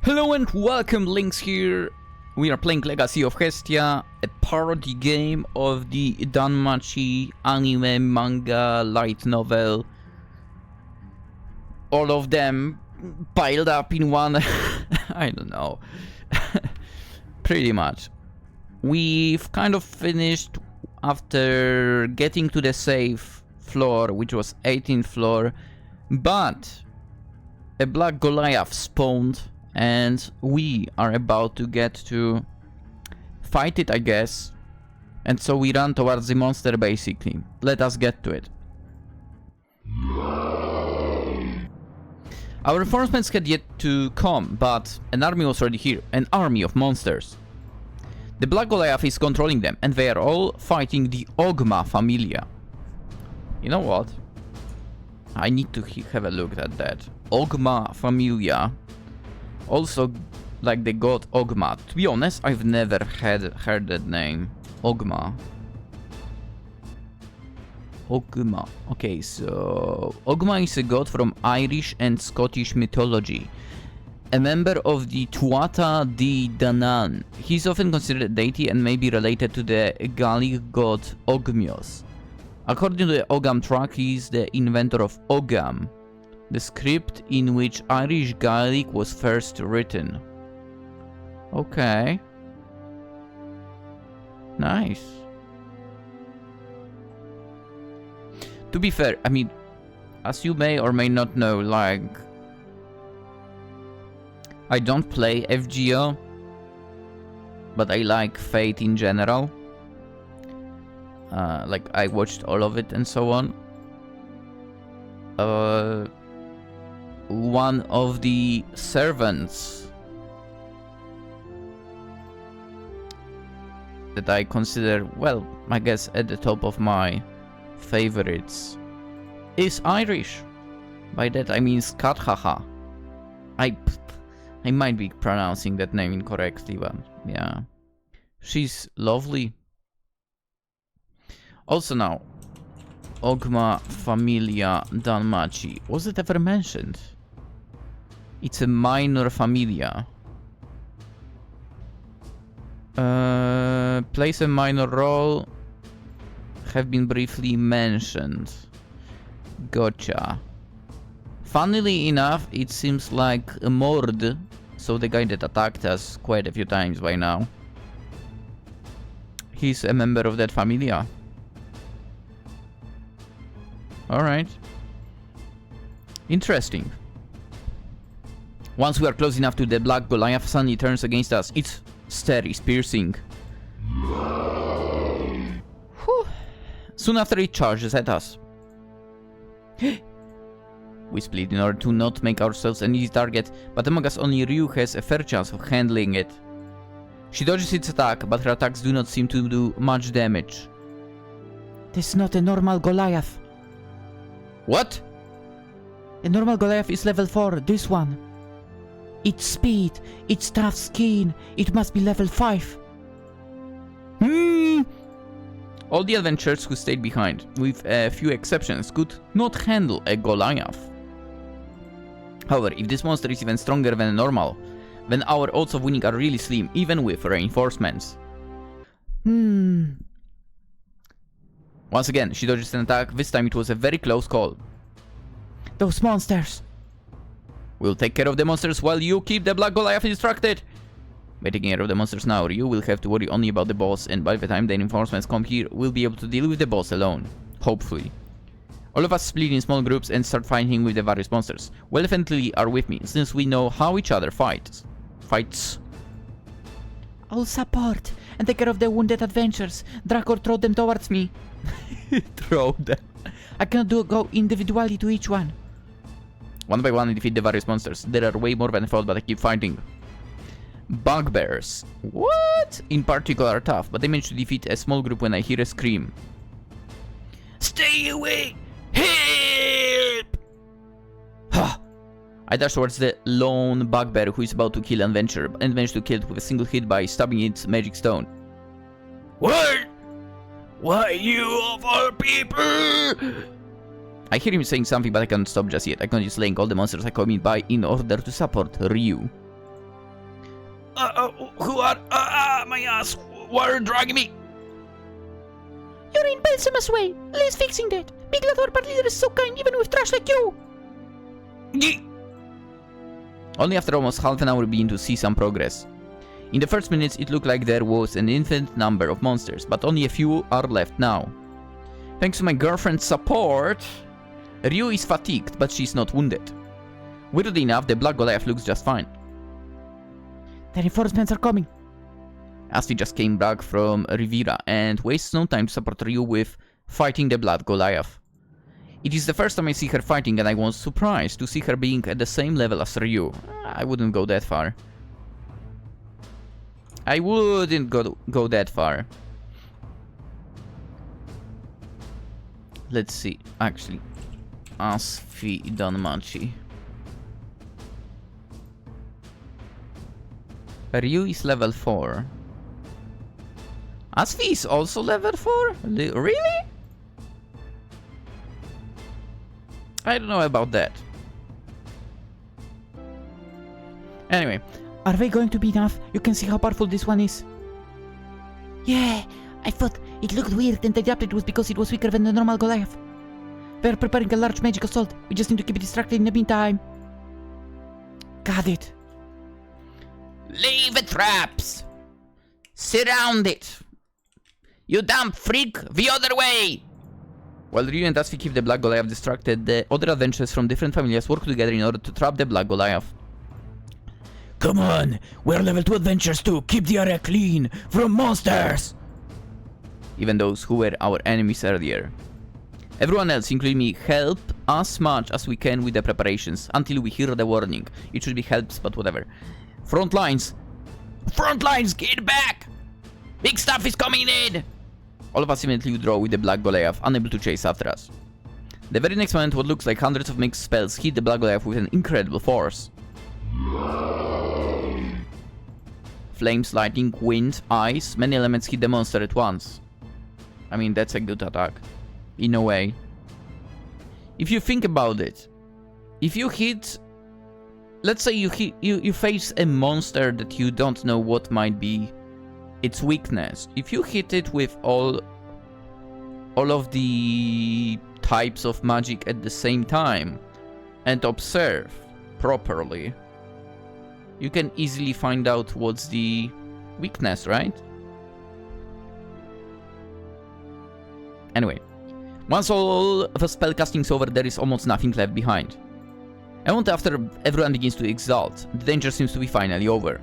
Hello and welcome, Lynx here. We are playing Legacy of Hestia, a parody game of the Danmachi anime, manga, light novel. All of them piled up in one. I don't know. Pretty much. We've kind of finished after getting to the safe floor, which was 18th floor, but a black Goliath spawned. And we are about to get to fight it, I guess. And so we run towards the monster, basically. Let us get to it. Our reinforcements had yet to come, but an army was already here. An army of monsters. The Black Goliath is controlling them, and they are all fighting the Ogma Familia. You know what? I need to have a look at that. Ogma Familia. Also, like the god Ogma. To be honest, I've never heard that name. Ogma. Ogma. Okay, so Ogma is a god from Irish and Scottish mythology. A member of the Tuatha De Danann. He's often considered a deity and may be related to the Gaelic god Ogmios. According to the Ogham tract, he is the inventor of Ogham, the script in which Irish Gaelic was first written. Okay. Nice. To be fair, I mean, as you may or may not know, like, I don't play FGO, but I like Fate in general. Like, I watched all of it and so on. One of the servants that I consider, well, I guess at the top of my favorites is Irish. By that I mean Skathaha. I might be pronouncing that name incorrectly, but yeah. She's lovely. Also now, Ogma Familia Danmachi. Was it ever mentioned? It's a minor familia. Plays a minor role. Have been briefly mentioned. Gotcha. Funnily enough, it seems like a Mord. So the guy that attacked us quite a few times by now. He's a member of that familia. Alright. Interesting. Once we are close enough to the Black Goliath, suddenly turns against us. Its stare is piercing. Whew. Soon after it charges at us. We split in order to not make ourselves an easy target, but among us only Ryu has a fair chance of handling it. She dodges its attack, but her attacks do not seem to do much damage. This is not a normal Goliath. What? A normal Goliath is level 4, this one. Its speed, its tough skin, it must be level 5. All the adventurers who stayed behind, with a few exceptions, could not handle a Goliath. However, if this monster is even stronger than normal, then our odds of winning are really slim, even with reinforcements. Once again, she dodges an attack. This time it was a very close call. Those monsters. We'll take care of the monsters while you keep the Black Goliath distracted. By taking care of the monsters now, you will have to worry only about the boss, and by the time the reinforcements come here, we'll be able to deal with the boss alone. Hopefully. All of us split in small groups and start fighting with the various monsters. Welf and Lily are with me, since we know how each other fights. I'll support and take care of the wounded adventurers. Drakor, throw them towards me. Throw them. I cannot go individually to each one. One by one, defeat the various monsters. There are way more than I thought, but I keep fighting. Bugbears. What? In particular are tough, but they manage to defeat a small group when I hear a scream. Stay away! Help! I dash towards the lone bugbear who is about to kill an adventurer, and manage to kill it with a single hit by stabbing its magic stone. What? Why you of all people? I hear him saying something, but I can't stop just yet. I can just laying all the monsters I come in by in order to support Ryu. Who are... my ass! Why are you dragging me? You're in Belsima's way. Let's fixing that. Big Lad, our party leader, is so kind even with trash like you. Only after almost half an hour we begin to see some progress. In the first minutes it looked like there was an infinite number of monsters, but only a few are left now. Thanks to my girlfriend's support, Ryu is fatigued, but she's not wounded. Weirdly enough, the Black Goliath looks just fine. The reinforcements are coming. Asfi just came back from Rivera and wastes no time to support Ryu with fighting the Black Goliath. It is the first time I see her fighting and I was surprised to see her being at the same level as Ryu. I wouldn't go that far. I wouldn't go that far. Let's see, actually. Asfi Danmachi. Ryu is level 4. Asfi is also level 4? Really? I don't know about that. Anyway. Are they going to be enough? You can see how powerful this one is. Yeah, I thought it looked weird and I doubt it was because it was weaker than the normal Goliath. They're preparing a large magic assault. We just need to keep it distracted in the meantime. Got it. Leave the traps! Surround it! You damn freak! The other way! While Ryu and Asfi keep the Black Goliath distracted, the other adventurers from different familias work together in order to trap the Black Goliath. Come on! We're level 2 adventurers too! Keep the area clean from monsters! Even those who were our enemies earlier. Everyone else, including me, help as much as we can with the preparations until we hear the warning. It should be helps, but whatever. Front lines! Front lines! Get back! Big stuff is coming in! All of us immediately withdraw with the Black Goliath, unable to chase after us. The very next moment, what looks like hundreds of mixed spells hit the Black Goliath with an incredible force. Flames, lightning, wind, ice, many elements hit the monster at once. I mean, that's a good attack. In a way. If you think about it, if you hit... Let's say you face a monster that you don't know what might be its weakness. If you hit it with all of the types of magic at the same time and observe properly, you can easily find out what's the weakness, right? Anyway, once all the spellcasting is over, there is almost nothing left behind. And after everyone begins to exult, the danger seems to be finally over.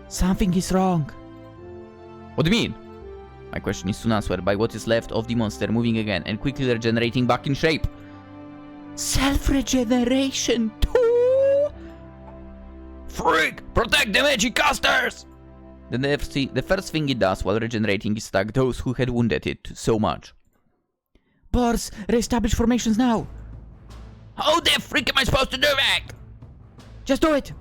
Something is wrong. What do you mean? My question is soon answered by what is left of the monster moving again and quickly regenerating back in shape. Self-regeneration too? Freak! Protect the magic casters! Then the first thing it does while regenerating is attack those who had wounded it so much. Boars, reestablish formations now! How the freak am I supposed to do that? Just do it!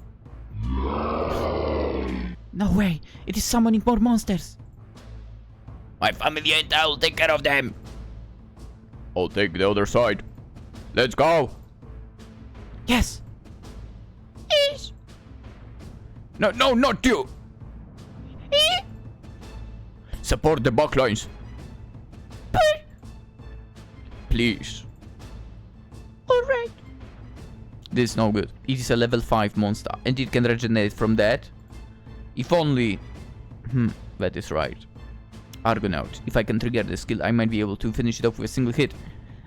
No way, it is summoning more monsters. My family and I'll take care of them. I'll take the other side. Let's go! Yes! Yes! No, not you! Support the backlines. Please. Alright. This is no good. It is a level 5 monster, and it can regenerate from that. If only... that is right. Argonaut. If I can trigger the skill, I might be able to finish it off with a single hit.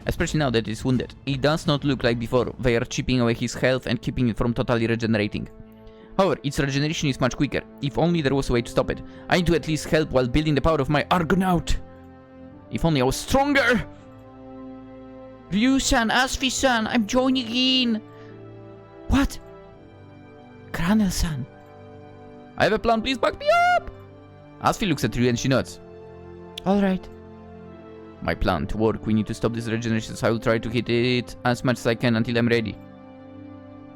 Especially now that it's wounded. It does not look like before. They are chipping away his health and keeping it from totally regenerating. However, its regeneration is much quicker. If only there was a way to stop it. I need to at least help while building the power of my Argonaut. If only I was stronger! Ryu-san, Asfi-san, I'm joining in! What? Kranel-san. I have a plan, please back me up! Asfi looks at Ryu and she nods. Alright. My plan to work, we need to stop this regeneration, so I will try to hit it as much as I can until I'm ready.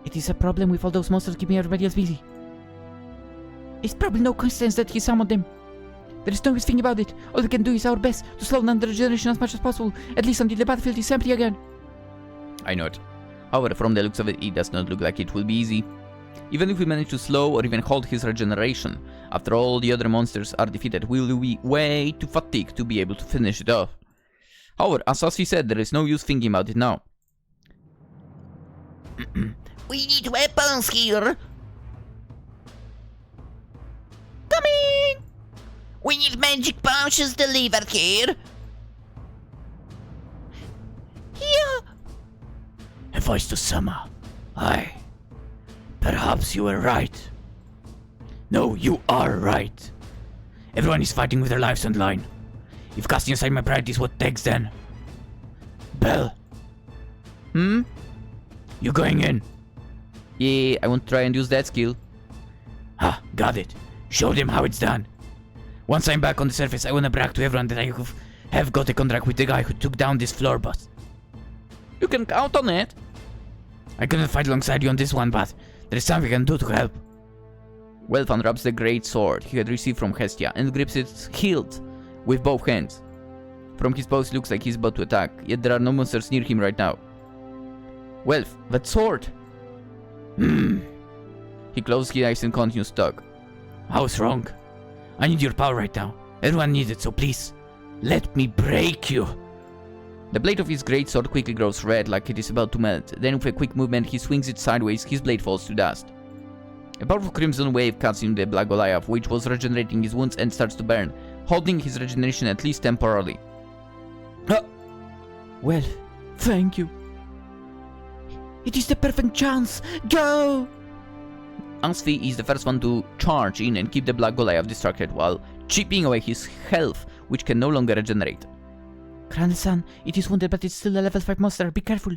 It is a problem with all those monsters keeping everybody else busy. It's probably no coincidence that he summoned them. There is no thing about it. All we can do is our best to slow down the regeneration as much as possible, at least until the battlefield is empty again. I know it. However, from the looks of it, it does not look like it will be easy. Even if we manage to slow or even halt his regeneration, after all the other monsters are defeated, we'll be way too fatigued to be able to finish it off. However, as Sassy said, there is no use thinking about it now. We need weapons here. Coming! We need magic potions delivered here. Here. A voice to Sama. Aye. Perhaps you were right. No, you are right. Everyone is fighting with their lives on the line. If casting aside my pride is what takes, then... Belle. You going in? Yeah, I want to try and use that skill. Ah, got it. Show them how it's done. Once I'm back on the surface, I wanna brag to everyone that I have got a contract with the guy who took down this floor boss. You can count on it. I couldn't fight alongside you on this one, but there is something I can do to help. Welf unwraps the great sword he had received from Hestia and grips its hilt with both hands. From his pose, looks like he's about to attack, yet there are no monsters near him right now. Welf, that sword! He closes his eyes and continues to tug. I was wrong. I need your power right now. Everyone needs it, so please, let me break you. The blade of his great sword quickly grows red like it is about to melt. Then with a quick movement he swings it sideways, his blade falls to dust. A powerful crimson wave cuts into the black Goliath, which was regenerating his wounds and starts to burn, holding his regeneration at least temporarily. Well, thank you. It is the perfect chance. Go! Ansfi is the first one to charge in and keep the black Goliath distracted while chipping away his health, which can no longer regenerate. Crandall-san, it is wounded but it's still a level 5 monster. Be careful.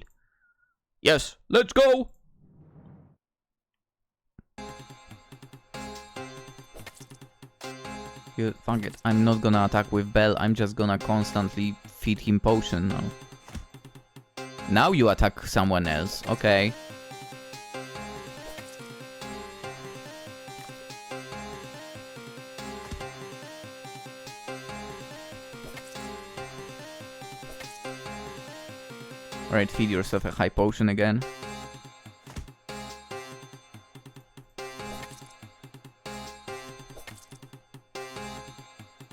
Yes, let's go! Fuck it, I'm not gonna attack with Bell, I'm just gonna constantly feed him potion now. Now you attack someone else, okay. Alright, feed yourself a high potion again.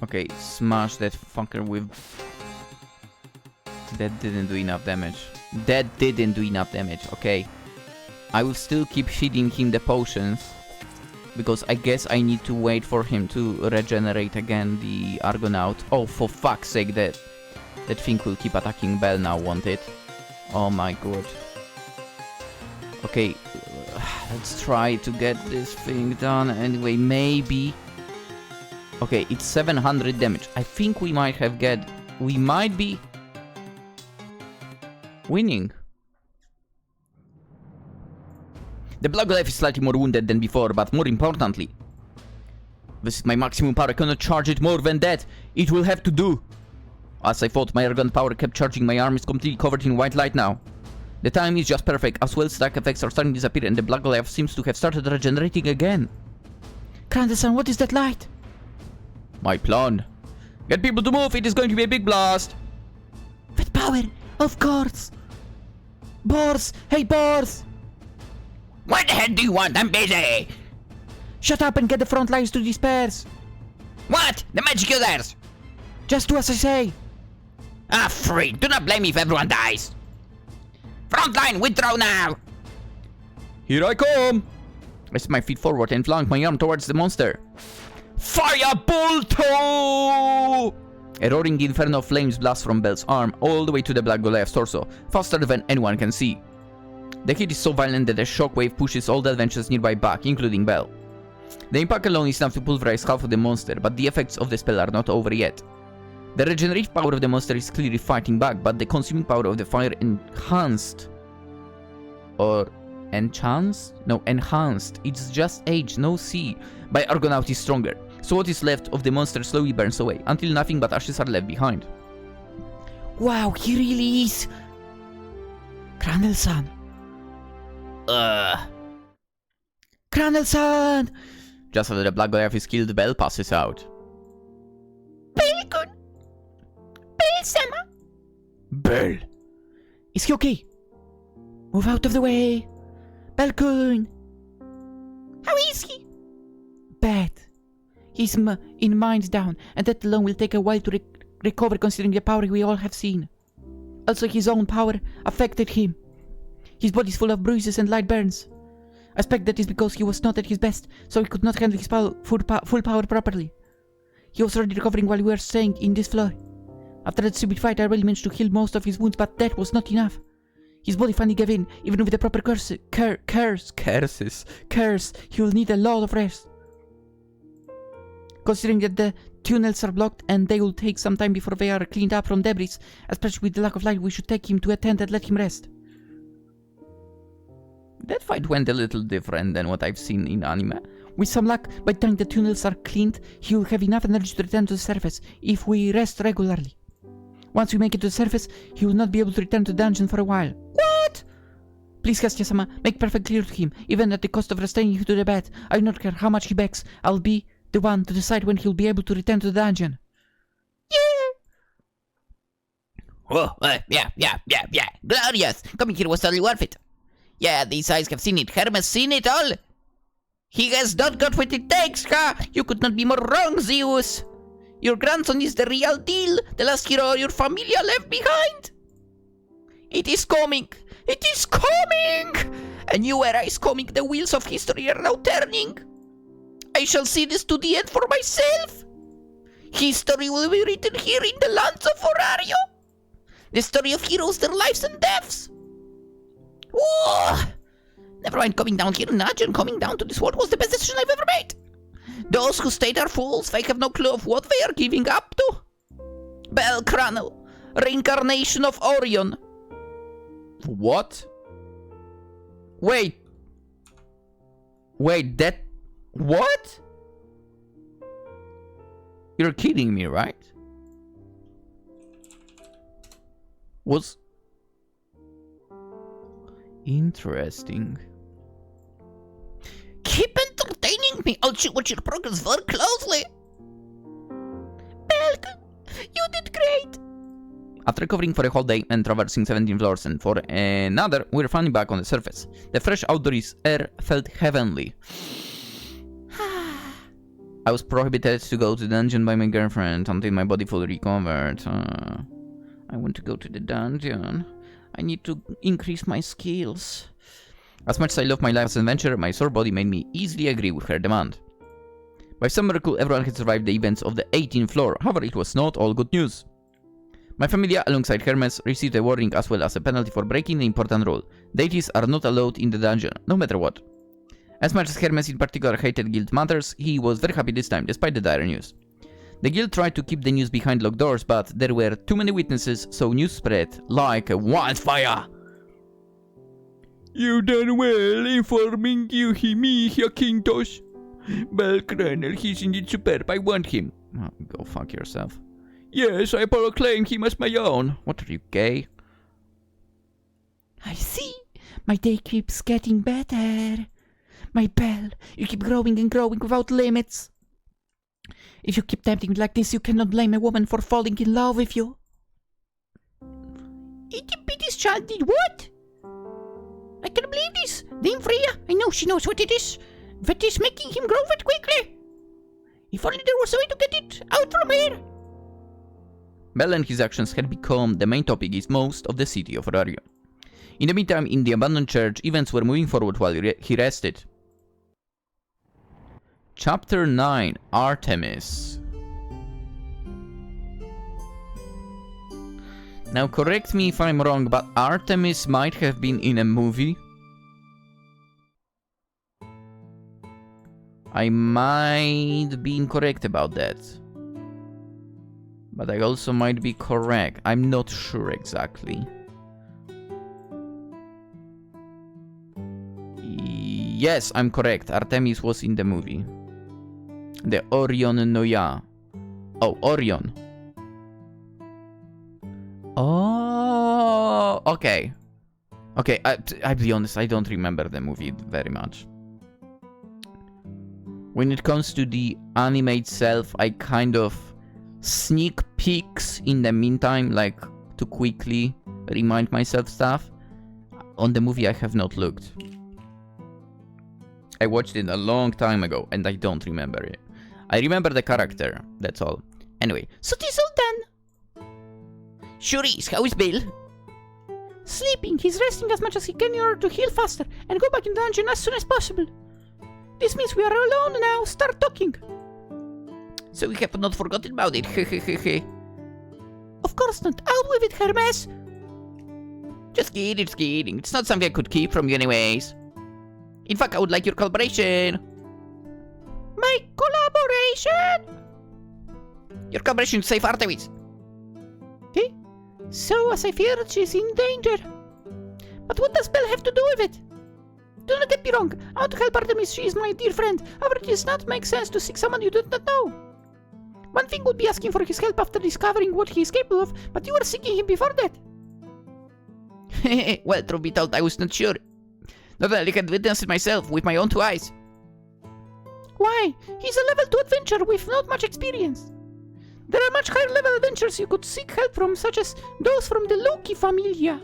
Okay, smash that fucker with... That didn't do enough damage. That didn't do enough damage, okay. I will still keep feeding him the potions. Because I guess I need to wait for him to regenerate again the Argonaut. Oh, for fuck's sake, that thing will keep attacking Bell now, won't it? Oh my god. Okay, let's try to get this thing done anyway, maybe... Okay, it's 700 damage. I think we might be winning. The Black Goliath is slightly more wounded than before, but more importantly, this is my maximum power. I cannot charge it more than that. It will have to do. As I thought, my Argon power kept charging. My arm is completely covered in white light now. The time is just perfect, as well stack effects are starting to disappear and the Black Goliath seems to have started regenerating again. Crandall-san, what is that light? My plan. Get people to move, it is going to be a big blast. With power, of course. Boars, hey boars. What the hell do you want? I'm busy. Shut up and get the front lines to disperse. What? The magic users. Just do as I say. Ah, freak. Do not blame me if everyone dies. Frontline, withdraw now. Here I come. I step my feet forward and flank my arm towards the monster. Firebolt! A roaring inferno of flames blasts from Bell's arm all the way to the Black Goliath's torso, faster than anyone can see. The hit is so violent that a shockwave pushes all the adventures nearby back, including Bell. The impact alone is enough to pulverize half of the monster, but the effects of the spell are not over yet. The regenerative power of the monster is clearly fighting back, but the consuming power of the fire enhanced... Or... enhanced? No, enhanced. It's just H, no C. By Argonaut is stronger. So what is left of the monster slowly burns away, until nothing but ashes are left behind. Wow, he really is... Crandall-san. Crandall-san! Just after the Black Goliath is killed, Bell passes out. Bell-kun! Bell-sama! Bell! Is he okay? Move out of the way! Bell-kun! is he? Bad. He's in mind down, and that alone will take a while to recover considering the power we all have seen. Also, his own power affected him. His body's full of bruises and light burns. I suspect that is because he was not at his best, so he could not handle his full power properly. He was already recovering while we were staying in this floor. After that stupid fight, I really managed to heal most of his wounds, but that was not enough. His body finally gave in, even with the proper curse, he will need a lot of rest. Considering that the tunnels are blocked and they will take some time before they are cleaned up from debris, especially with the lack of light, we should take him to a tent and let him rest. That fight went a little different than what I've seen in anime. With some luck, by the time the tunnels are cleaned, he will have enough energy to return to the surface if we rest regularly. Once we make it to the surface, he will not be able to return to the dungeon for a while. What? Please, Hestia-sama, make perfectly clear to him, even at the cost of restraining him to the bed. I do not care how much he begs, I'll be the one to decide when he'll be able to return to the dungeon. Yeah! Oh, yeah. Glorious! Coming here was totally worth it. Yeah, these eyes have seen it. Hermes seen it all. He has not got what it takes, huh? You could not be more wrong, Zeus. Your grandson is the real deal. The last hero your Familia left behind. It is coming. It is coming. A new era is coming. The wheels of history are now turning. I shall see this to the end for myself. History will be written here in the lands of Horario. The story of heroes, their lives and deaths. Whoa! Never mind coming down here in Dungeon, coming down to this world was the best decision I've ever made. Those who stayed are fools, they have no clue of what they are giving up to. Bell Chronal, reincarnation of Orion. What? Wait, that... What? You're kidding me, right? Was... Interesting. Keep entertaining me. I'll watch your progress very closely. Belk, you did great. After recovering for a whole day and traversing 17 floors and for another, we're finally back on the surface. The fresh outdoors air felt heavenly. I was prohibited to go to the dungeon by my girlfriend until my body fully recovered. I want to go to the dungeon. I need to increase my skills. As much as I love my life's adventure, my sore body made me easily agree with her demand. By some miracle, everyone had survived the events of the 18th floor. However, it was not all good news. My Familia, alongside Hermes, received a warning as well as a penalty for breaking an important rule. Deities are not allowed in the dungeon, no matter what. As much as Hermes in particular hated guild matters, he was very happy this time, despite the dire news. The guild tried to keep the news behind locked doors, but there were too many witnesses, so news spread like a wildfire. You done well informing me, Hyacinthos. Belkraner, he's indeed superb, I want him. Oh, go fuck yourself. Yes, I proclaim him as my own. What are you, gay? I see. My day keeps getting better. My Belle, you keep growing and growing without limits. If you keep tempting me like this, you cannot blame a woman for falling in love with you. Itty bitty child did what? I can't believe this. Dame Freya, I know she knows what it is. That is making him grow that quickly. If only there was a way to get it out from here. Bell and his actions had become the main topic in most of the city of Horario. In the meantime, in the abandoned church, events were moving forward while he rested. Chapter 9, Artemis. Now correct me if I'm wrong, but Artemis might have been in a movie. I might be incorrect about that. But I also might be correct. I'm not sure exactly. Yes, I'm correct. Artemis was in the movie. The Orion Noya. Oh, Orion. Oh, okay. Okay, I'll be honest, I don't remember the movie very much. When it comes to the anime itself, I kind of sneak peeks in the meantime, like to quickly remind myself stuff. On the movie, I have not looked. I watched it a long time ago, and I don't remember it. I remember the character, that's all. Anyway. So this all done? Sure is. How is Bill? Sleeping. He's resting as much as he can in order to heal faster and go back in the dungeon as soon as possible. This means we are alone now. Start talking. So we have not forgotten about it. Of course not. Out with it, Hermes. Just kidding. It's not something I could keep from you anyways. In fact, I would like your collaboration. My collaboration? Your collaboration to save Artemis. Okay. So, as I feared, she's in danger. But what does Belle have to do with it? Do not get me wrong. I want to help Artemis. She is my dear friend. However, it does not make sense to seek someone you do not know. One thing would be asking for his help after discovering what he is capable of, but you were seeking him before that. Well, truth be told, I was not sure. Not that I had witnessed it myself with my own 2 eyes. Why? He's a level 2 adventurer with not much experience. There are much higher level adventures you could seek help from, such as those from the Loki Familia.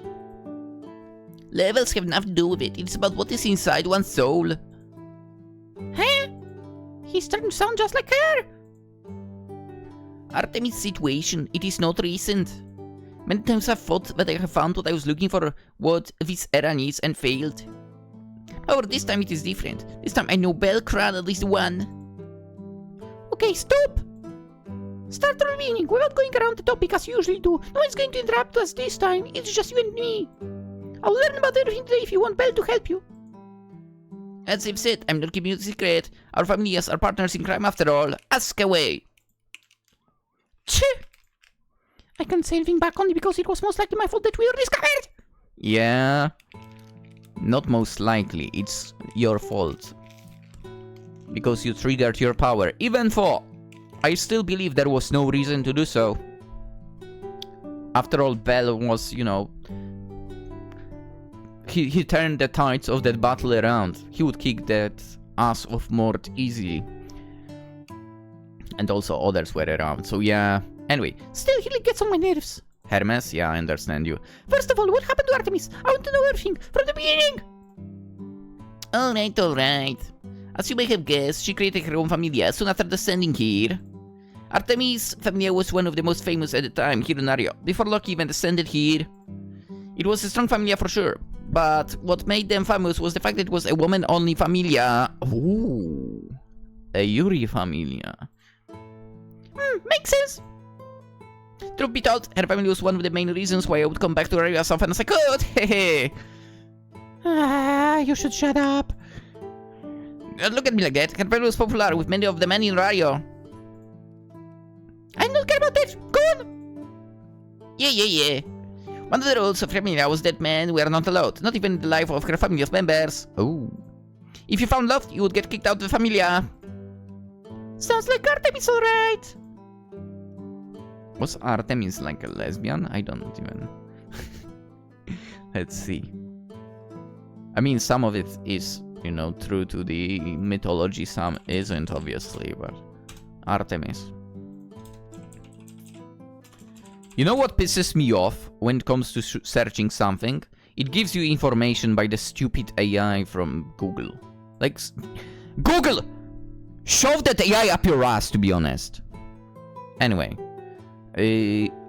Levels have nothing to do with it. It's about what is inside one's soul. Huh? He's starting to sound just like her. Artemis' situation, it is not recent. Many times I thought that I have found what I was looking for, what this era needs, and failed. However, this time it is different. This time I know Belle Crown at least one. Okay, stop! Start the revealing without going around the topic as you usually do. No one's going to interrupt us this time. It's just you and me. I'll learn about everything today if you want Belle to help you. As I've said, I'm not keeping you a secret. Our familias are partners in crime after all. Ask away. Tch! I can't say anything back only because it was most likely my fault that we were discovered! Yeah. Not most likely, it's your fault. Because you triggered your power, even though I still believe there was no reason to do so. After all, Bell was, you know... He turned the tides of that battle around. He would kick that ass of Mort easily. And also others were around, so yeah. Anyway. Still, he gets on my nerves. Hermes, yeah, I understand you. First of all, what happened to Artemis? I want to know everything, from the beginning! Alright. As you may have guessed, she created her own Familia soon after descending here. Artemis' Familia was one of the most famous at the time here in Ario, before Loki even descended here. It was a strong Familia for sure, but what made them famous was the fact that it was a woman-only Familia. Ooh. A Yuri Familia. Makes sense. Truth be told, her family was one of the main reasons why I would come back to Ario as often as I could. Hehe. You should shut up. Don't look at me like that. Her family was popular with many of the men in Ario. I don't care about that. Go on. Yeah. One of the rules of Familia was that men were not allowed, not even in the life of her family's members. Oh. If you found love, you would get kicked out of the Familia. Sounds like Artemis, alright. Was Artemis like a lesbian? I don't even... Let's see. I mean, some of it is, you know, true to the mythology, some isn't, obviously, but... Artemis. You know what pisses me off when it comes to searching something? It gives you information by the stupid AI from Google. Like... Google! Shove that AI up your ass, to be honest. Anyway.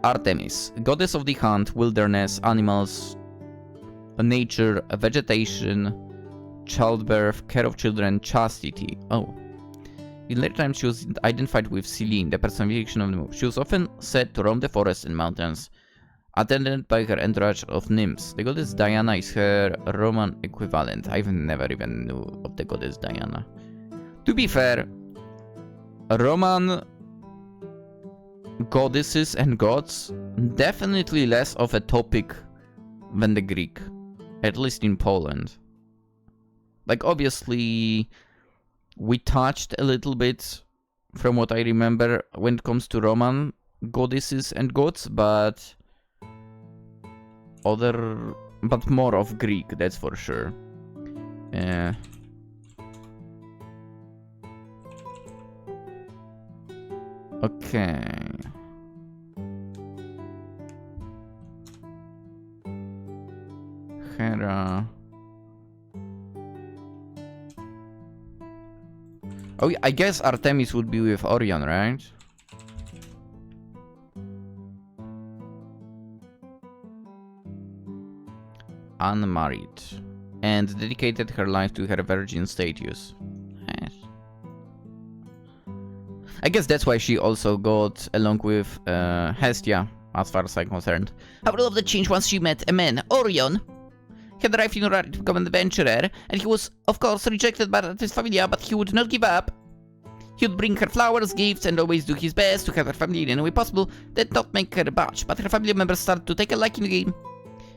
Artemis, goddess of the hunt, wilderness, animals, nature, vegetation, childbirth, care of children, chastity. Oh. In later times she was identified with Selene, the personification of the moon. She was often said to roam the forests and mountains, attended by her entourage of nymphs. The goddess Diana is her Roman equivalent. I've never even knew of the goddess Diana. To be fair, Roman goddesses and gods, definitely less of a topic than the Greek, at least in Poland. Like, obviously, we touched a little bit, from what I remember, when it comes to Roman goddesses and gods, but more of Greek, that's for sure. Okay. Hera. Oh, I guess Artemis would be with Orion, right? Unmarried. And dedicated her life to her virgin status. Yes. I guess that's why she also got along with Hestia, as far as I'm concerned. I would love the change once she met a man, Orion. He had arrived in Urari to become an adventurer, and he was, of course, rejected by his Familia, but he would not give up. He would bring her flowers, gifts, and always do his best to have her family in any way possible. That did not make her budge, but her family members started to take a liking to him.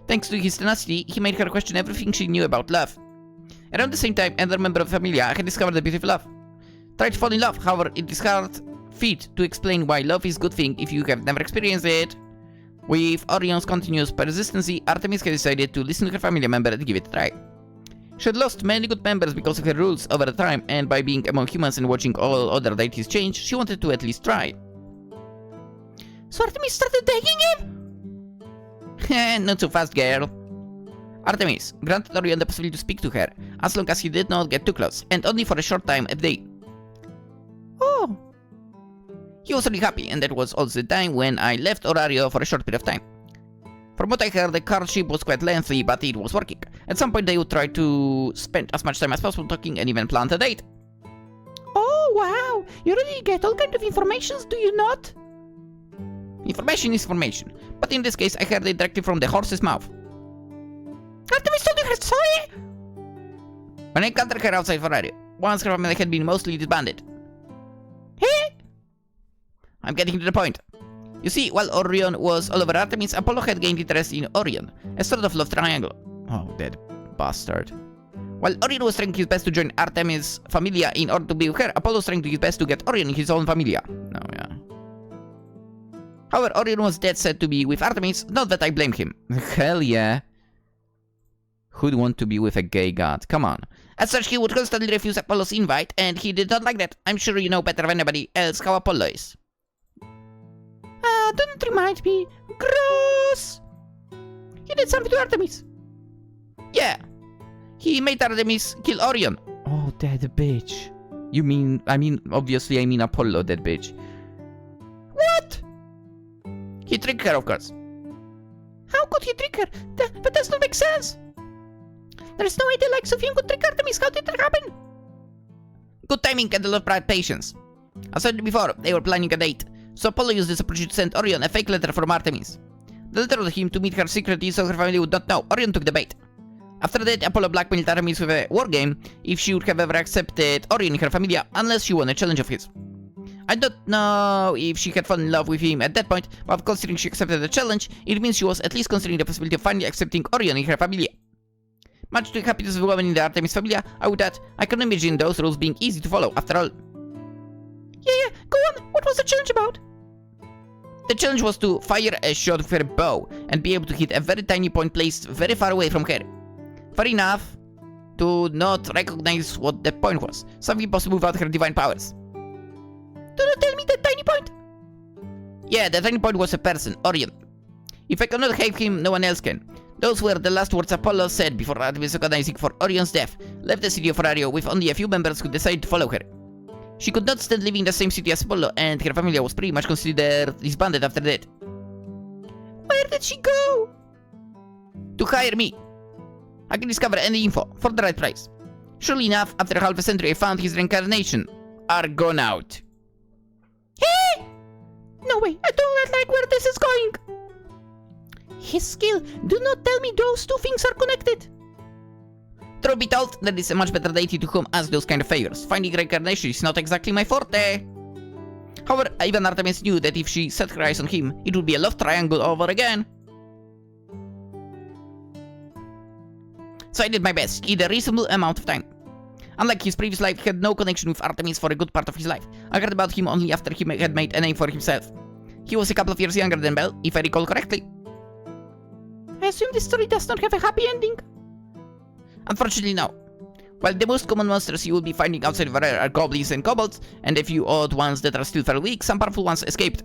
Thanks to his tenacity, he made her question everything she knew about love. Around the same time, another member of Familia had discovered the beauty of love. Tried to fall in love, however, it is hard feat to explain why love is a good thing if you have never experienced it. With Orion's continuous persistency, Artemis had decided to listen to her family member and give it a try. She had lost many good members because of her rules over the time, and by being among humans and watching all other deities change, she wanted to at least try. So Artemis started dating him? Not so fast, girl. Artemis granted Orion the possibility to speak to her, as long as he did not get too close, and only for a short time a day. Oh. He was really happy, and that was also the time when I left Orario for a short period of time. From what I heard, the hardship was quite lengthy, but it was working. At some point they would try to spend as much time as possible talking and even plan a date. Oh, wow! You really get all kind of informations, do you not? Information is information, but in this case I heard it directly from the horse's mouth. Artemis told you her story? When I encountered her outside Orario, once her family had been mostly disbanded. Hey? I'm getting to the point. You see, while Orion was all over Artemis, Apollo had gained interest in Orion, a sort of love triangle. Oh, that bastard. While Orion was trying his best to join Artemis' Familia in order to be with her, Apollo was trying his best to get Orion in his own Familia. No, yeah. However, Orion was dead set to be with Artemis, not that I blame him. Hell yeah. Who'd want to be with a gay god? Come on. As such, he would constantly refuse Apollo's invite, and he did not like that. I'm sure you know better than anybody else how Apollo is. Don't remind me. Gross! He did something to Artemis. Yeah. He made Artemis kill Orion. Oh, that bitch. You mean, obviously I mean Apollo, that bitch. What? He tricked her, of course. How could he trick her? That does not make sense. There's no way the likes of him could trick Artemis. How did that happen? Good timing and a lot of patience. As I said before, they were planning a date. So Apollo used this opportunity to send Orion a fake letter from Artemis. The letter told him to meet her secretly so her family would not know. Orion took the bait. After that, Apollo blackmailed Artemis with a war game if she would have ever accepted Orion in her Familia unless she won a challenge of his. I don't know if she had fallen in love with him at that point, but considering she accepted the challenge, it means she was at least considering the possibility of finally accepting Orion in her Familia. Much to the happiness of the women in the Artemis Familia, I would add, I can imagine those rules being easy to follow after all. Yeah, go on. What was the challenge about? The challenge was to fire a shot with her bow and be able to hit a very tiny point placed very far away from her. Far enough to not recognize what that point was, something possible without her divine powers. Do not tell me that tiny point! Yeah, the tiny point was a person, Orion. If I cannot have him, no one else can. Those were the last words Apollo said before Artemis, organizing for Orion's death, left the city of Orario with only a few members who decided to follow her. She could not stand living in the same city as Apollo, and her family was pretty much considered disbanded after that. Where did she go? To hire me. I can discover any info, for the right price. Surely enough, after half a century I found his reincarnation, Argonaut. Hey! No way, I do not like where this is going. His skill, do not tell me those two things are connected. Truth be told, there is a much better deity to whom ask those kind of favors. Finding reincarnation is not exactly my forte. However, even Artemis knew that if she set her eyes on him, it would be a love triangle over again. So I did my best, in a reasonable amount of time. Unlike his previous life, he had no connection with Artemis for a good part of his life. I heard about him only after he had made a name for himself. He was a couple of years younger than Belle, if I recall correctly. I assume this story does not have a happy ending. Unfortunately, no. While the most common monsters you will be finding outside of Rare are goblins and kobolds, and a few odd ones that are still fairly weak, some powerful ones escaped.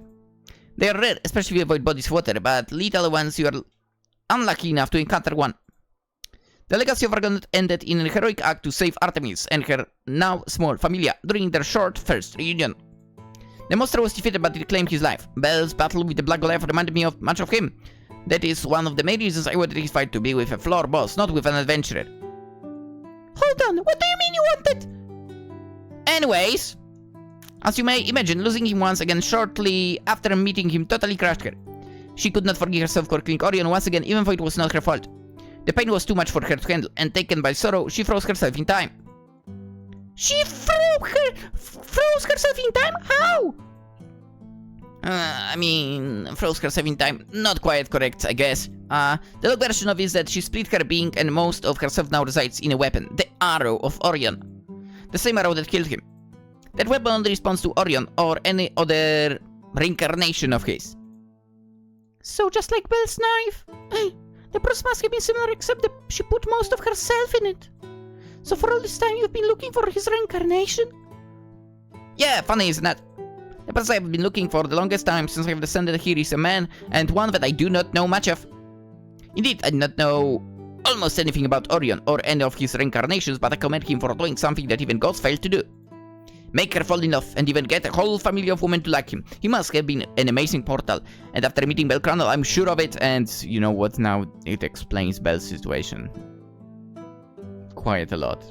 They are rare, especially if you avoid bodies of water, but lethal ones you are unlucky enough to encounter one. The legacy of Argonaut ended in a heroic act to save Artemis and her now small Familia during their short first reunion. The monster was defeated but reclaimed his life. Bell's battle with the Black Goliath reminded me of much of him. That is one of the main reasons I wanted his fight to be with a floor boss, not with an adventurer. Hold on, what do you mean you wanted? Anyways, as you may imagine, losing him once again shortly after meeting him totally crushed her. She could not forgive herself for killing Orion once again, even though it was not her fault. The pain was too much for her to handle, and taken by sorrow, she froze herself in time. She froze herself in time? How? Froze herself in time. Not quite correct, I guess. The long version of it is that she split her being and most of herself now resides in a weapon, the Arrow of Orion. The same arrow that killed him. That weapon only responds to Orion or any other reincarnation of his. So just like Bell's knife? The process must have been similar except that she put most of herself in it. So for all this time you've been looking for his reincarnation? Yeah, funny isn't that? The person I've been looking for the longest time since I've descended here is a man, and one that I do not know much of. Indeed, I do not know almost anything about Orion or any of his reincarnations, but I commend him for doing something that even gods fail to do. Make her fall in love and even get a whole family of women to like him. He must have been an amazing portal, and after meeting Bell Crandall, I'm sure of it, and you know what, now it explains Bell's situation. Quite a lot.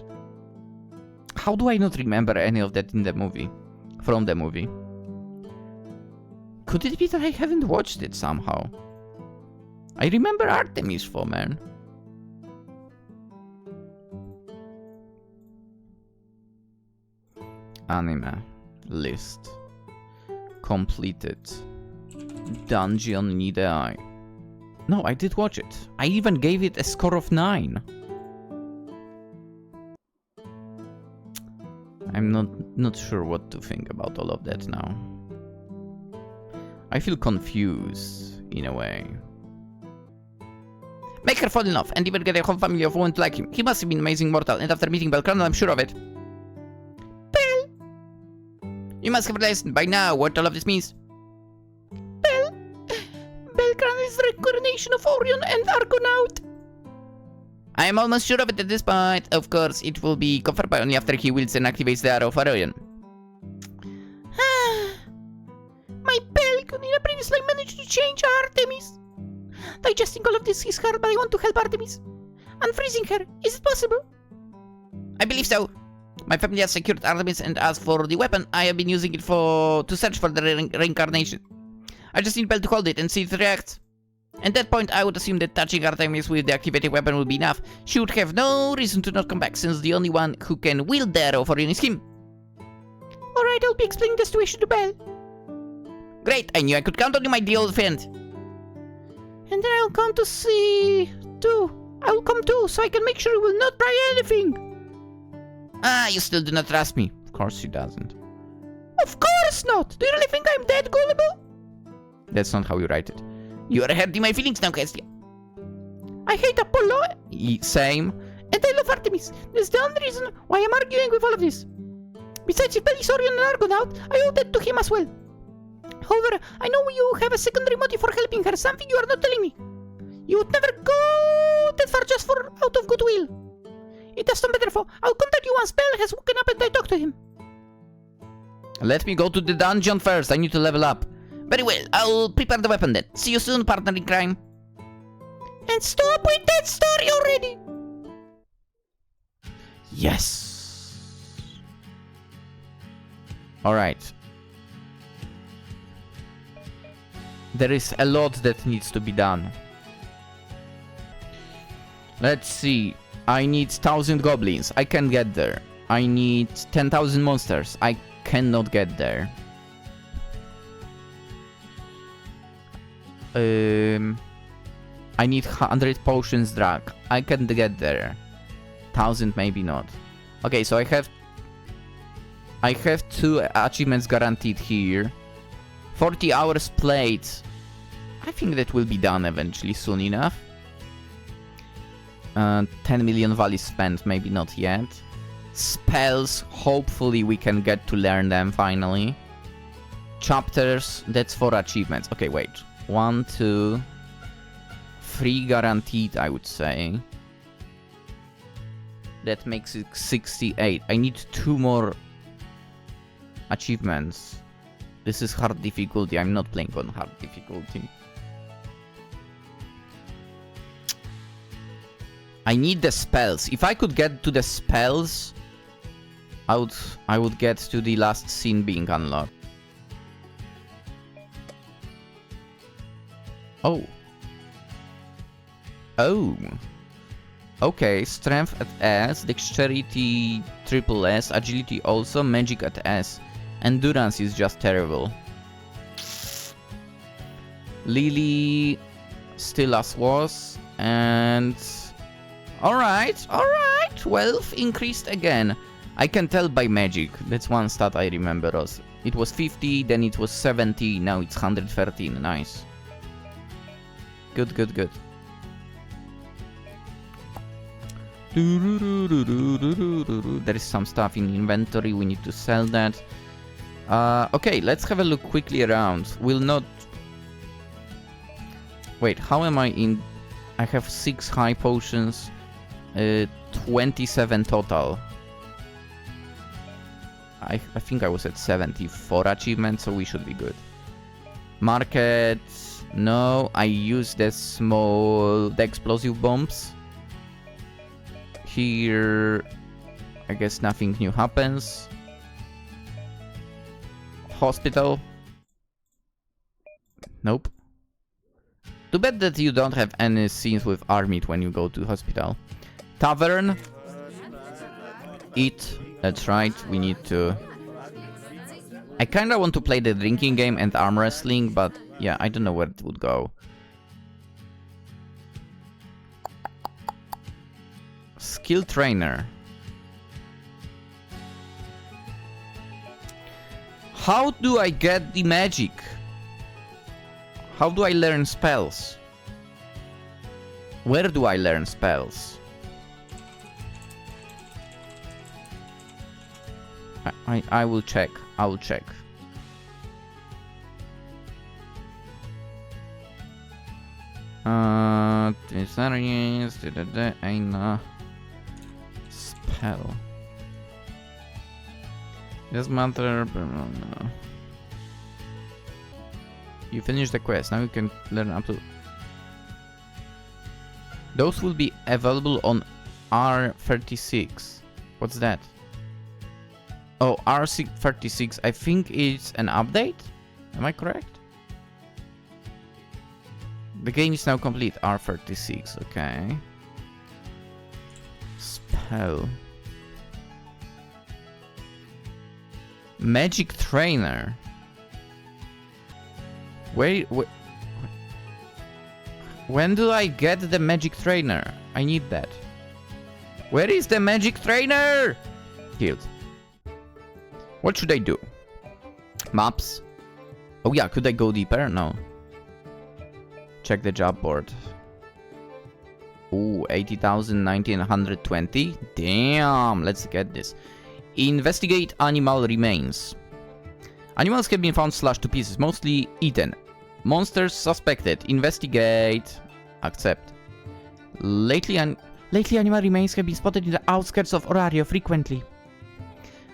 How do I not remember any of that in the movie? From the movie? Could it be that I haven't watched it somehow? I remember Artemis for man. Anime list completed. Dungeon Need I. No, I did watch it. I even gave it a score of 9. I'm not sure what to think about all of that now. I feel confused in a way. Make her fall in love and even get a whole family of women to like him. He must have been an amazing mortal, and after meeting Bell Crandall, I'm sure of it. Bell! You must have realized by now what all of this means. Bell Crandall is the reincarnation of Orion and Argonaut. I am almost sure of it at this point. Of course, it will be confirmed only after he wields and activates the Arrow of Orion. My Bell could have previously managed to change Artemis. Digesting all of this is hard, but I want to help Artemis. Unfreezing her, is it possible? I believe so. My family has secured Artemis, and as for the weapon, I have been using it to search for the reincarnation. I just need Bell to hold it and see it react. At that point, I would assume that touching Artemis with the activated weapon would be enough. She would have no reason to not come back, since the only one who can wield the Arrow of Orion is him. Alright, I'll be explaining the situation to Bell. Great, I knew I could count on you, my dear old friend. And then I'll come to see too. I will come too, so I can make sure you will not try anything. Ah, you still do not trust me. Of course she doesn't. Of course not! Do you really think I'm that gullible? That's not how you write it. You are hurting my feelings now, Hestia. I hate Apollo. Same. And I love Artemis. That's the only reason why I'm arguing with all of this. Besides, if Bell is Orion and Argonaut, I owe that to him as well. However, I know you have a secondary motive for helping her, something you are not telling me. You would never go that far just out of goodwill. It does not matter, for I'll contact you once Bell has woken up and I talk to him. Let me go to the dungeon first. I need to level up. Very well, I'll prepare the weapon then. See you soon, partner in crime. And stop with that story already! Yes. Alright. There is a lot that needs to be done. Let's see. I need 1,000 goblins. I can get there. I need 10,000 monsters. I cannot get there. I need 100 potions drag. I can get there. 1,000 maybe not. Okay, so I have 2 achievements guaranteed here. 40 hours played. I think that will be done eventually, soon enough. 10 million values spent, maybe not yet. Spells, hopefully we can get to learn them finally. Chapters, that's 4 achievements. Okay, wait. 1, 2, 3 guaranteed, I would say. That makes it 68. I need 2 more achievements. This is hard difficulty. I'm not playing on hard difficulty. I need the spells. If I could get to the spells, I would get to the last scene being unlocked. Oh. Oh. Okay, strength at S, dexterity triple S, agility also, magic at S. Endurance is just terrible. Lily still as was, and... Alright, 12 increased again. I can tell by magic, that's one stat I remember. It was 50, then it was 70, now it's 113, nice. Good, good, good. There is some stuff in inventory, we need to sell that. Okay, let's have a look quickly around. We'll not... Wait, how am I in... I have 6 high potions, 27 total. I think I was at 74 achievements, so we should be good. Market... No, I use the explosive bombs. Here, I guess nothing new happens. Hospital. Nope. Too bad that you don't have any scenes with Armit when you go to hospital. Tavern. Eat. That's right, we need to... I kinda want to play the drinking game and arm wrestling, but yeah, I don't know where it would go. Skill trainer. How do I get the magic? How do I learn spells? Where do I learn spells? I will check. I will check. This areas, spell. This matter. You finish the quest. Now you can learn up to. Those will be available on R36. What's that? Oh, R36. I think it's an update. Am I correct? The game is now complete. R36. Okay. Spell. Magic trainer. Wait, when do I get the magic trainer? I need that. Where is the magic trainer? Healed. What should I do? Maps. Oh yeah, could I go deeper? No. Check the job board. Ooh, 80,000, 1,920. Damn, let's get this. Investigate animal remains. Animals have been found slashed to pieces, mostly eaten. Monsters suspected. Investigate. Accept. Lately animal remains have been spotted in the outskirts of Orario frequently.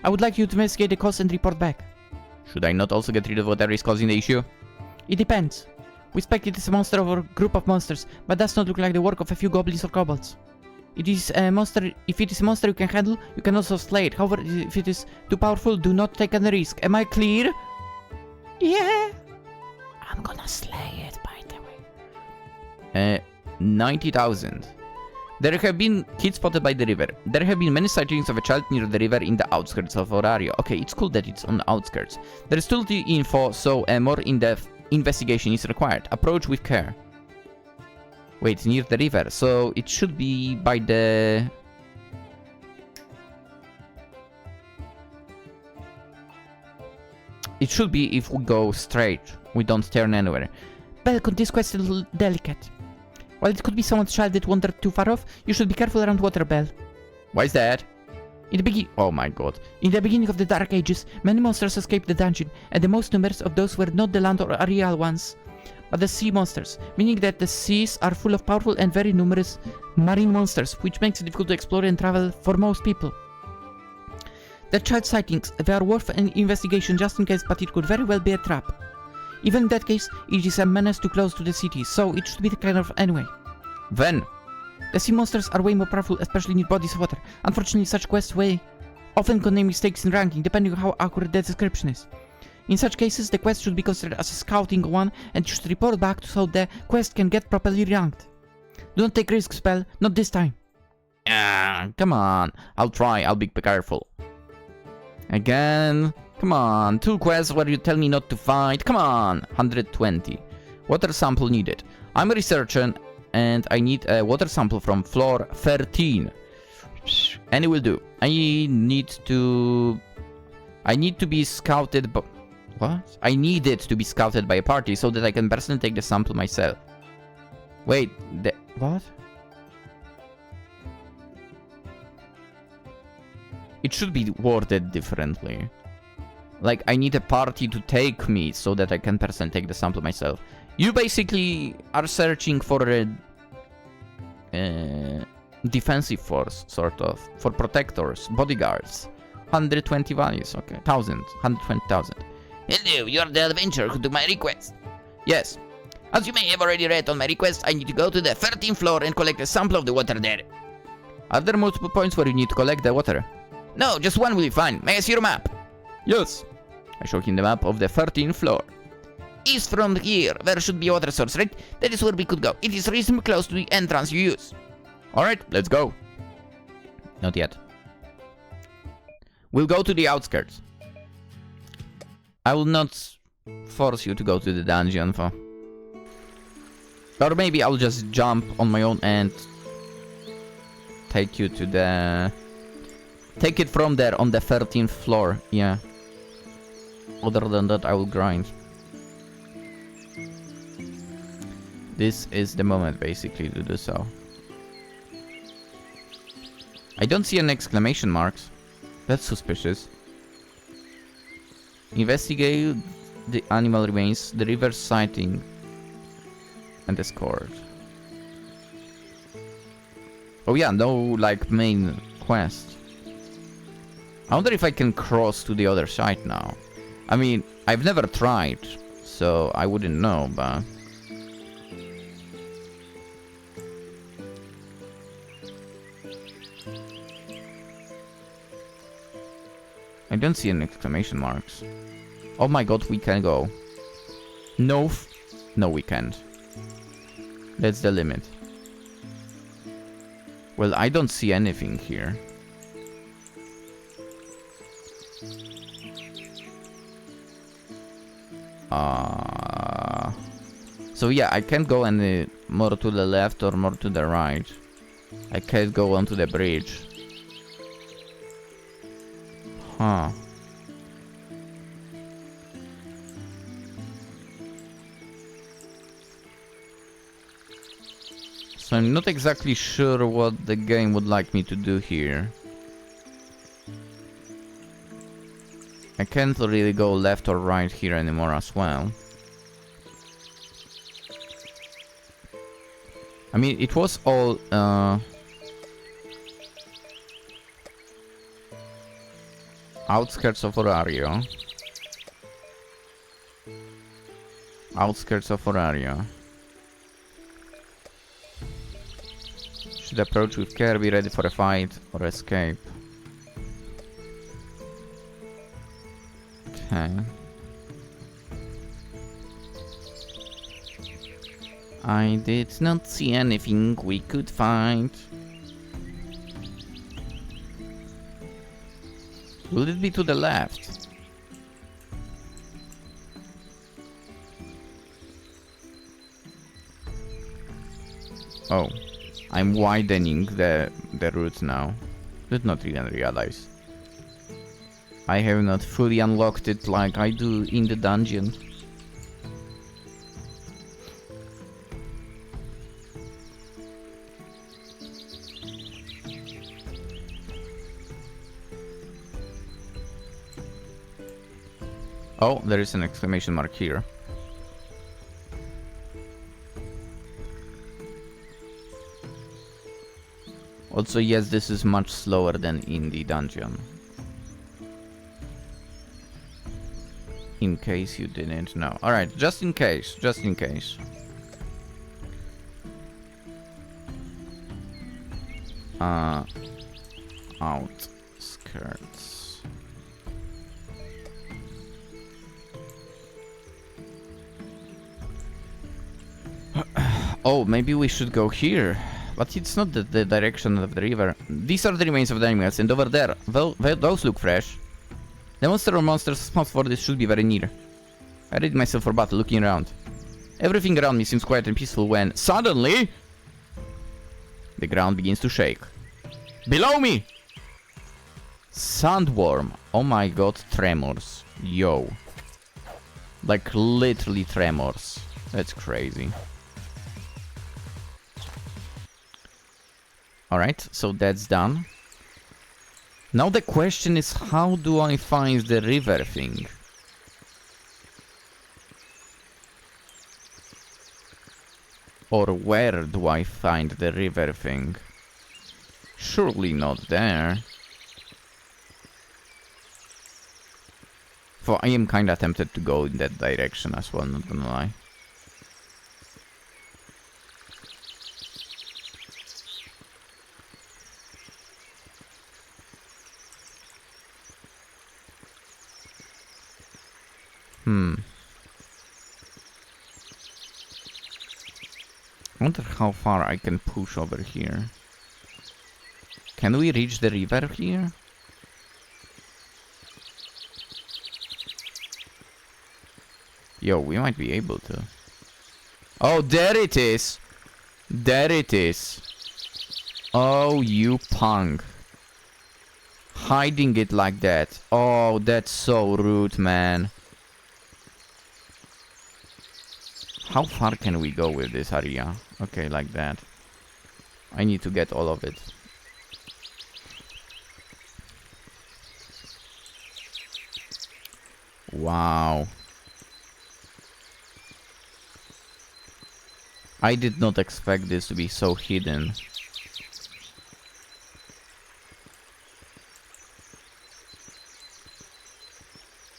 I would like you to investigate the cause and report back. Should I not also get rid of whatever is causing the issue? It depends. We suspect it is a monster or a group of monsters, but does not look like the work of a few goblins or kobolds. It is a monster. If it is a monster you can handle, you can also slay it. However, if it is too powerful, do not take any risk. Am I clear? Yeah. I'm gonna slay it, by the way. 90,000. There have been kids spotted by the river. There have been many sightings of a child near the river in the outskirts of Orario. Okay, it's cool that it's on the outskirts. There is still the info, so a more in-depth investigation is required. Approach with care. Wait, near the river, so it should be by the... It should be if we go straight. We don't turn anywhere. Belcon, this quest is a little delicate. While it could be someone's child that wandered too far off, you should be careful around Waterbell. Why is that? Oh my god. In the beginning of the Dark Ages, many monsters escaped the dungeon, and the most numerous of those were not the land or aerial ones. but the sea monsters, meaning that the seas are full of powerful and very numerous marine monsters, which makes it difficult to explore and travel for most people. The child sightings, they are worth an investigation just in case, but it could very well be a trap. Even in that case, it is a menace too close to the city, so it should be taken care of anyway. Then, The sea monsters are way more powerful, especially near bodies of water. Unfortunately, such quests often contain mistakes in ranking, depending on how accurate the description is. In such cases, the quest should be considered as a scouting one, and you should report back so the quest can get properly ranked. Do not take risks, Spell. Not this time. come on. I'll try. I'll be careful. Again. Come on. 2 quests where you tell me not to fight. Come on. 120. Water sample needed. I'm a researcher, and I need a water sample from floor 13. Any will do. I need to be scouted by... What? I need it to be scouted by a party so that I can personally take the sample myself. Wait, what? It should be worded differently. Like, I need a party to take me so that I can personally take the sample myself. You basically are searching for a defensive force, sort of. For protectors, bodyguards. 120 values, okay. 1,000. 120,000. Hello, you are the adventurer who took my request. Yes. As you may have already read on my request, I need to go to the 13th floor and collect a sample of the water there. Are there multiple points where you need to collect the water? No, just one will be fine. May I see your map? Yes. I show him the map of the 13th floor. East from here, there should be a water source, right? That is where we could go. It is reasonably close to the entrance you use. Alright, let's go. Not yet. We'll go to the outskirts. I will not force you to go to the dungeon for... Or maybe I'll just jump on my own and take you to the... Take it from there on the 13th floor, yeah. Other than that, I will grind. This is the moment, basically, to do so. I don't see any exclamation marks. That's suspicious. Investigate the animal remains, the river sighting, and escort. Oh yeah, no, like, main quest. I wonder if I can cross to the other side now. I mean, I've never tried, so I wouldn't know, but... I don't see any exclamation marks. Oh my god, we can go. No, no we can't. That's the limit. Well, I don't see anything here. So yeah, I can't go any more to the left or more to the right. I can't go onto the bridge. Huh. So I'm not exactly sure what the game would like me to do here. I can't really go left or right here anymore as well. I mean, it was all outskirts of Orario. Outskirts of Orario. Should approach with care, be ready for a fight or escape. Okay. I did not see anything we could find. Will it be to the left? Oh, I'm widening the route now. Did not even realize. I have not fully unlocked it like I do in the dungeon. Oh, there is an exclamation mark here. Also, yes, this is much slower than in the dungeon. In case you didn't know. Alright, just in case, just in case. Outskirts. Oh, maybe we should go here. But it's not the direction of the river. These are the remains of the animals, and over there, those look fresh. The monster or monsters spot for this should be very near. I ready myself for battle, looking around. Everything around me seems quiet and peaceful when, suddenly, the ground begins to shake. Below me! Sandworm. Oh my god, tremors. Yo. Like, literally tremors. That's crazy. Alright, so that's done. Now the question is, how do I find the river thing? Or where do I find the river thing? Surely not there. For I am kinda tempted to go in that direction as well, not gonna lie. I wonder how far I can push over here. Can we reach the river here? Yo, we might be able to. Oh, there it is! There it is! Oh, you punk. Hiding it like that. Oh, that's so rude, man. How far can we go with this area? Okay, like that. I need to get all of it. Wow. I did not expect this to be so hidden.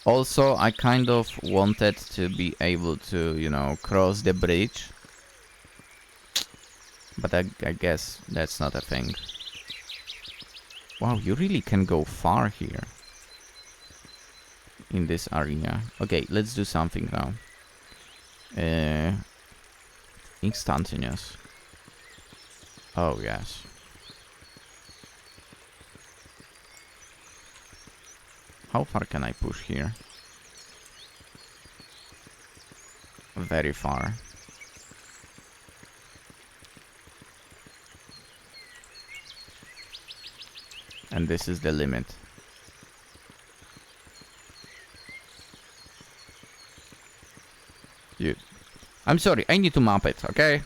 Also, I kind of wanted to be able to, you know, cross the bridge. But I guess that's not a thing. Wow, you really can go far here. In this area. Okay, let's do something now. Instantaneous. Oh, yes. How far can I push here? Very far. And this is the limit. Dude. I'm sorry, I need to map it, okay?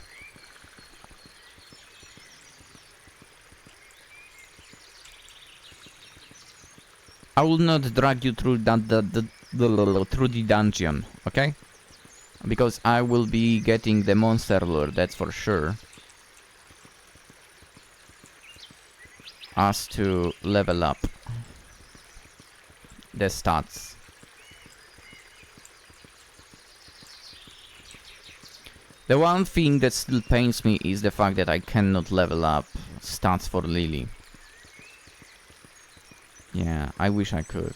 I will not drag you through through the dungeon, okay? Because I will be getting the monster lure, that's for sure. Us to level up the stats. The one thing that still pains me is the fact that I cannot level up stats for Lily. Yeah, I wish I could.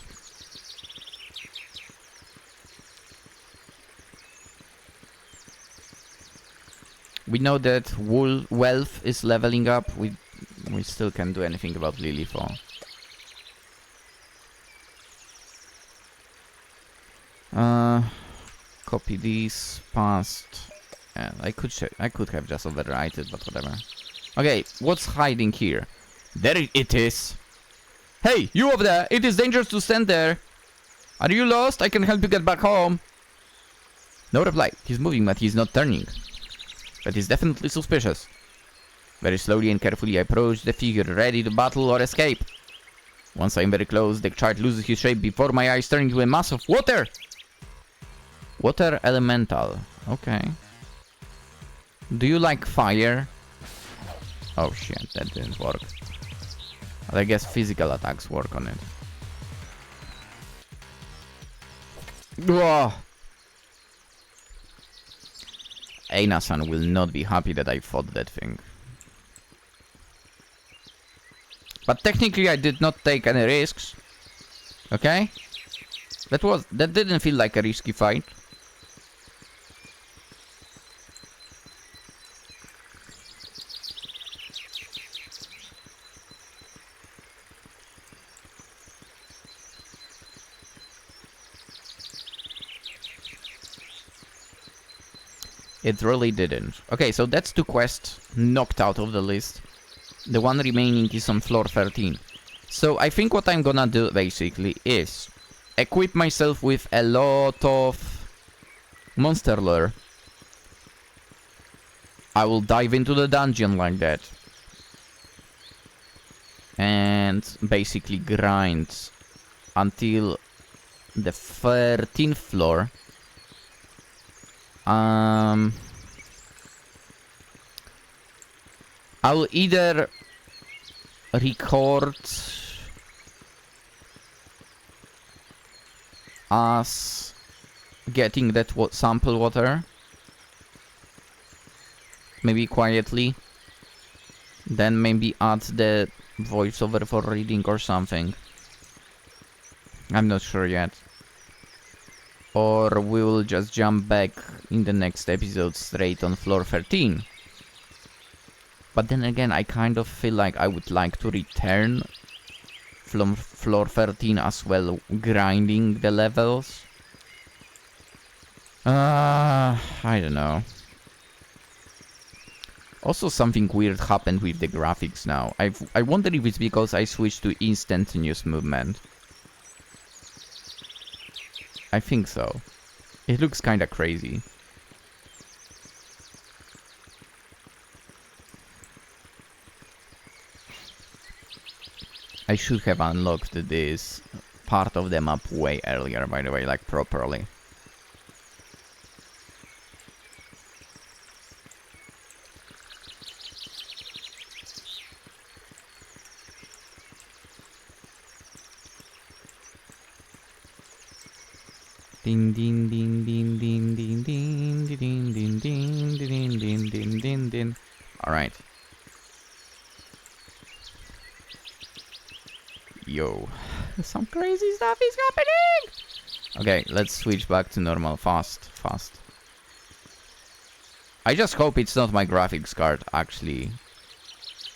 We know that wealth is leveling up. We still can't do anything about Lily for. Copy these past. Yeah, I could have just overwrite it, but whatever. Okay, what's hiding here? There it is. Hey, you over there! It is dangerous to stand there. Are you lost? I can help you get back home. No reply. He's moving, but he's not turning. That is definitely suspicious. Very slowly and carefully I approach the figure, ready to battle or escape. Once I am very close, the child loses his shape before my eyes, turning into a mass of water. Water elemental. Okay. Do you like fire? Oh shit, that didn't work. But I guess physical attacks work on it. Whoa! Eina-san will not be happy that I fought that thing. But technically I did not take any risks. Okay? That didn't feel like a risky fight. It really didn't. Okay, so that's 2 quests knocked out of the list. The one remaining is on floor 13. So I think what I'm gonna do basically is equip myself with a lot of monster lore. I will dive into the dungeon like that. And basically grind until the 13th floor. I will either record us getting that sample water, maybe quietly, then maybe add the voiceover for reading or something. I'm not sure yet. Or we will just jump back in the next episode straight on floor 13. But then again, I kind of feel like I would like to return from floor 13 as well, grinding the levels. I don't know. Also, something weird happened with the graphics now. I wonder if it's because I switched to instantaneous movement. I think so. It looks kinda crazy. I should have unlocked this part of the map way earlier, by the way, like properly. Din din din din din din din din din din din din din din din. All right. Yo, some crazy stuff is happening. Okay, let's switch back to normal fast. I just hope it's not my graphics card actually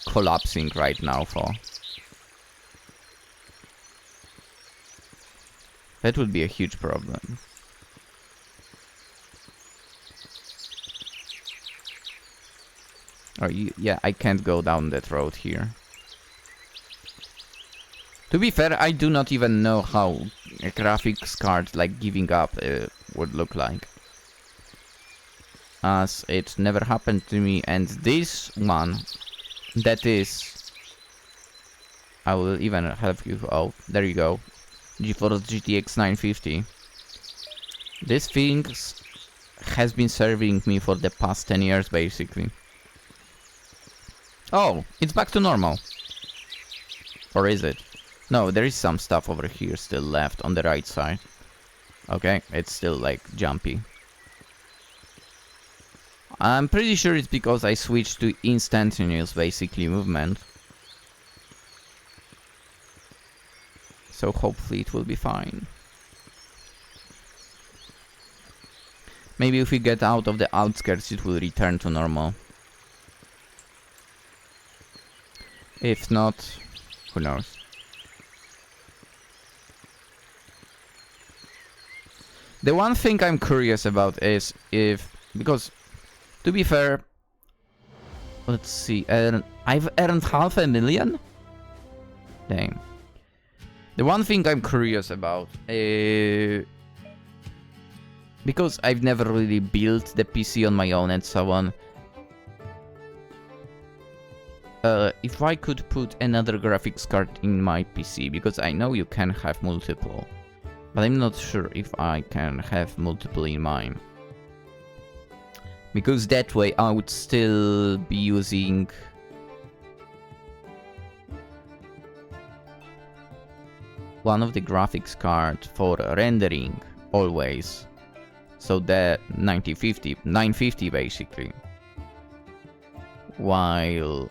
collapsing right now for. That would be a huge problem. Oh, yeah, I can't go down that road here. To be fair, I do not even know how a graphics card like giving up would look like. As it never happened to me, and this one, that is... I will even have you... Oh, there you go. GeForce GTX 950. This thing has been serving me for the past 10 years, basically. Oh, it's back to normal. Or is it? No, there is some stuff over here still left on the right side. Okay, it's still like jumpy. I'm pretty sure it's because I switched to instantaneous, basically, movement. So hopefully it will be fine. Maybe if we get out of the outskirts it will return to normal. If not, who knows. The one thing I'm curious about is if... Because, to be fair... Let's see, I've earned 500,000? Dang. The one thing I'm curious about, because I've never really built the PC on my own and so on, if I could put another graphics card in my PC, because I know you can have multiple, but I'm not sure if I can have multiple in mine. Because that way I would still be using one of the graphics card for rendering always. So the 950 basically. While,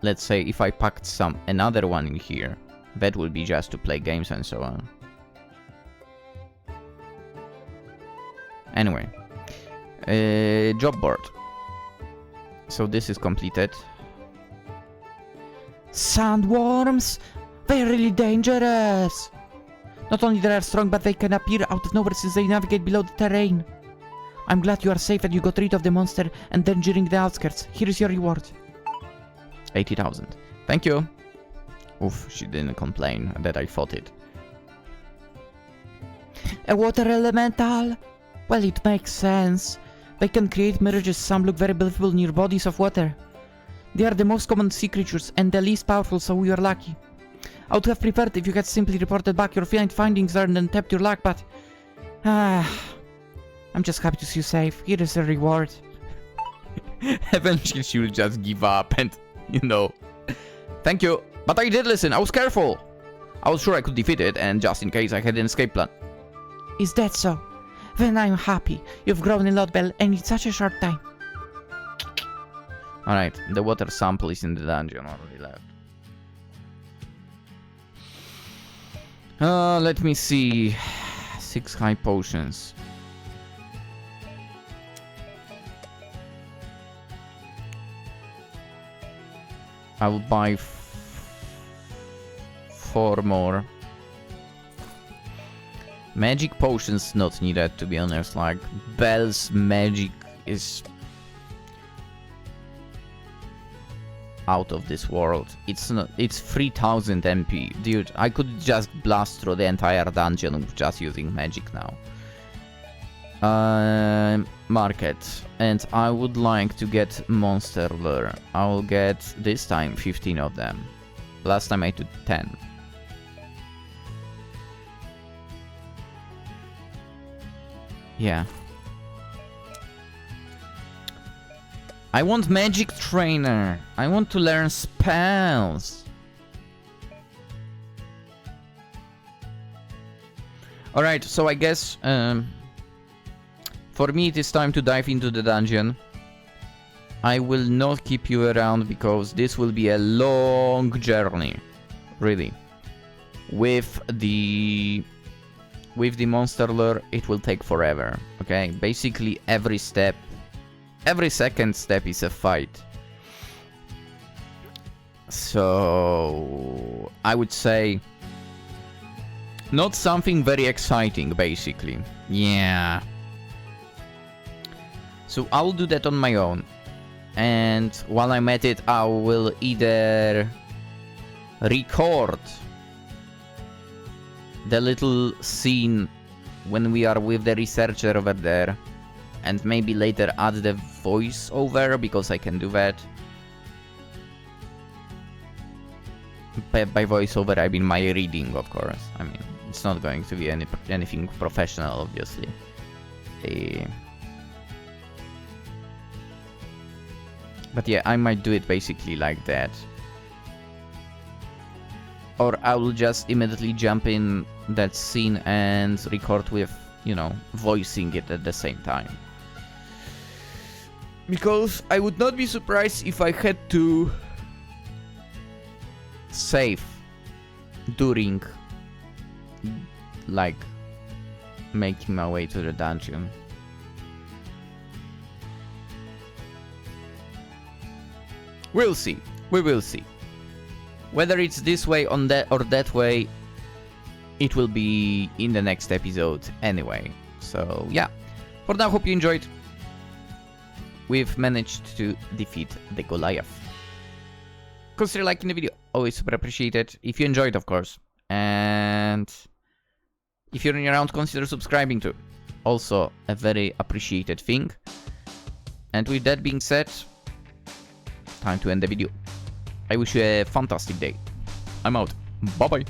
let's say if I packed another one in here, that will be just to play games and so on. Anyway, job board. So this is completed. Sandworms! They're really dangerous! Not only they are strong, but they can appear out of nowhere since they navigate below the terrain. I'm glad you are safe and you got rid of the monster endangering the outskirts. Here is your reward. 80,000. Thank you. Oof, she didn't complain that I fought it. A water elemental? Well, it makes sense. They can create mirages. Some look very believable near bodies of water. They are the most common sea creatures and the least powerful, so we are lucky. I would have preferred if you had simply reported back your findings there and then tapped your luck, but... I'm just happy to see you safe. Here is a reward. Eventually she'll just give up and, you know... Thank you. But I did listen, I was careful. I was sure I could defeat it, and just in case I had an escape plan. Is that so? Then I'm happy. You've grown a lot, Belle, and in such a short time. Alright, the water sample is in the dungeon already left. Let me see. 6 high potions. I will buy 4 more. Magic potions not needed, to be honest. Like, Belle's magic is out of this world. It's not. It's 3000 MP, dude. I could just blast through the entire dungeon with just using magic now. Market, and I would like to get monster lure. I will get this time 15 of them. Last time I took 10. Yeah. I want magic trainer. I want to learn spells. Alright, so I guess for me it is time to dive into the dungeon. I will not keep you around because this will be a long journey. Really. With the monster lure, it will take forever. Okay? Basically every step, every second step is a fight. So I would say not something very exciting, basically. Yeah. So I'll do that on my own. And while I'm at it, I will either record the little scene when we are with the researcher over there, and maybe later add the voice over, because I can do that. By voiceover I mean my reading, of course. I mean, it's not going to be anything professional, obviously. But yeah, I might do it basically like that. Or I will just immediately jump in that scene and record with, you know, voicing it at the same time. Because I would not be surprised if I had to save during, like, making my way to the dungeon. We'll see. We will see. Whether it's this way on that or that way, it will be in the next episode anyway. So yeah. For now, hope you enjoyed. We've managed to defeat the Goliath. Consider liking the video. Always super appreciated. If you enjoyed, of course. And if you're around, consider subscribing too. Also a very appreciated thing. And with that being said, time to end the video. I wish you a fantastic day. I'm out. Bye bye.